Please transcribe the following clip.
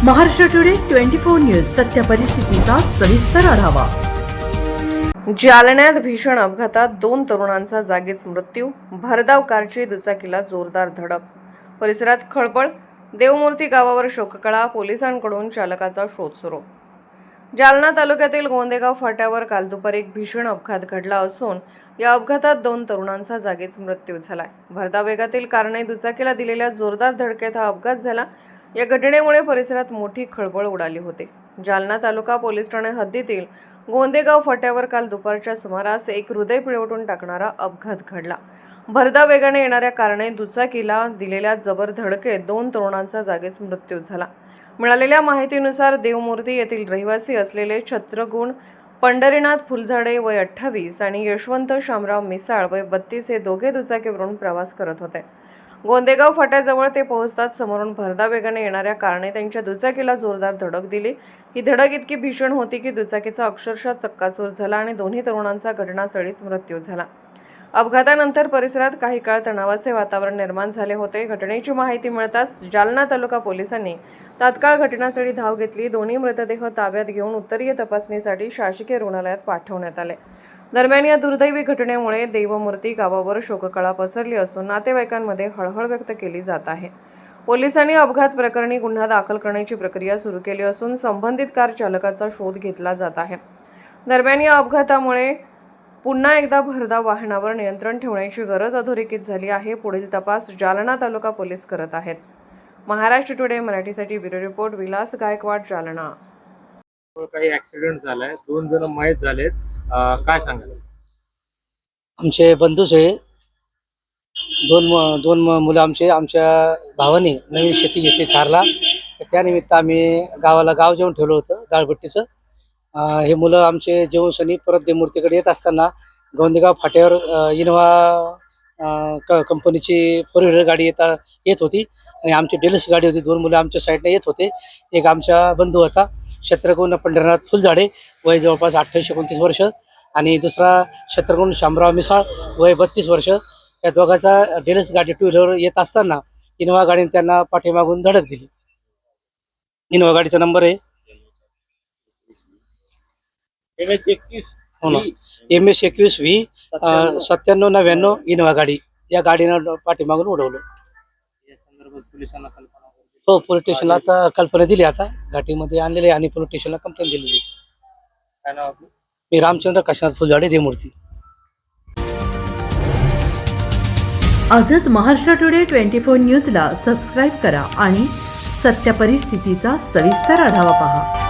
Maharashtra today 24 news सत्य परिस्थितीचा सविस्तर आढावा। जालन्यात भीषण अपघातात 2 तरुणांचा जागीच मृत्यू। भरधाव कारची दुचाकीला जोरदार धडक। परिसरात खळबळ। देवमूर्ती गावावर शोककळा। पोलिसांकडून चालकाचा शोध सुरू। जालना तालुक्यातील गोंदेगाव फाट्यावर काल दुपारी एक भीषण अपघात घडला असून या अपघातात 2 तरुणांचा जागीच मृत्यू झालाय। भरधाव वेगातील कारने दुचाकीला दिलेल्या जोरदार धडकेत हा अपघात झाला। या घटनेमुळे परिसरात मोठी खळबळ उडाली होती। जालना तालुका पोलीस ठाणे हद्दीतील गोंदेगाव फाट्यावर काल दुपारच्या सुमारास एक हृदय पिळवटून टाकणारा अपघात घडला। भरधाव वेगाने येणाऱ्या कारने दुचाकीला दिलेल्या जबर धडकेत 2 तरुणांचा जागीच मृत्यू झाला। मिळालेल्या माहितीनुसार देवमूर्ती येथील रहिवासी असलेले छत्रगुण पंढरीनाथ फुलझाडे वय 28 आणि यशवंत शामराव मिसाळ वय 32 हे दोघे दुचाकीवरून प्रवास करत होते। गोंदेगाव फाट्याजवळ ते पोहोचताच समोरून भरधाव वेगाने येणाऱ्या कारने त्यांच्या दुचाकीला जोरदार धडक दिली। ही धडक इतकी भीषण होती की दुचाकीचा अक्षरशः चक्काचूर झाला आणि दोन्ही तरुणांचा घटनास्थळीच मृत्यू झाला। अपघातानंतर परिसरात काही काळ तणावाचे वातावरण निर्माण झाले होते। घटनेची माहिती मिळताच जालना तालुका पोलिसांनी तात्काळ घटनास्थळी धाव घेतली। दोन्ही मृतदेह ताब्यात घेऊन उत्तरीय तपासणीसाठी शासकीय रुग्णालयात पाठवण्यात आले। दरम्यान या दुर्दैवी घटनेमुळे देवमूर्ती गावावर शोककळा पसरली असून नातेवाईकांमध्ये हळहळ व्यक्त केली जात आहे। पोलिसांनी अपघात प्रकरणी गुन्हा दाखल करण्याची प्रक्रिया सुरू केली असून संबंधित कार चालकाचा शोध घेतला जात आहे। दरम्यान या अपघातामुळे पुन्हा एकदा भरधाव वाहनावर नियंत्रण ठेवण्याची गरज अधोरेखित झाली आहे। पुढील तपास जालना तालुका पोलीस करत आहेत। महाराष्ट्र टुडे मराठीसाठी ब्युरो रिपोर्ट विलास गायकवाड, जालना। काही ऍक्सिडेंट झालाय, 2 जण मयत झालेत, काय सांगाल? आमचे बंधूच आहे, दोन मुलं आमच्या भावाने नवीन शेती घेतली थारला, तर त्यानिमित्त आम्ही गाव जेवण ठेवलं होतं दाळपट्टीचं। हे मुलं आमचे जेवण सनी परत देवमूर्तीकडे येत असताना गोंदेगाव फाट्यावर इनोव्हा कंपनीची 4 व्हीलर गाडी येत होती आणि आमची डेलक्स गाडी होती। 2 मुलं आमच्या साईडने येत होते। एक आमचा बंधू होता छत्रगुण पंढरीनाथ फुलझाडे वय जवळपास 28-29 वर्ष आणि दुसरा छत्रगुण शामराव मिसाळ वय 32 वर्ष। या दोघांचा डेलक्स गाडी 2 व्हीलर येत असताना इनोव्हा गाडीने त्यांना पाठीमागून धडक दिली। इनोव्हा गाडीचा नंबर आहे MS 21V 9799 इनोव्हा गाडी। या गाडीनं पाठीमागून उडवलं। पोलिसांना कल्पना हो, पोलीस स्टेशनला आता कल्पना दिली, आता घाटीमध्ये आणलेली आणि पोलीस स्टेशनला कंप्लेंट दिलेली। काय नाव आपलं? मी रामचंद्र काशीनाथ फुलझाडे, देवमूर्ती। आजच महाराष्ट्र टुडे 24 न्यूजला सबस्क्राईब करा आणि सत्य परिस्थितीचा सविस्तर आढावा पहा।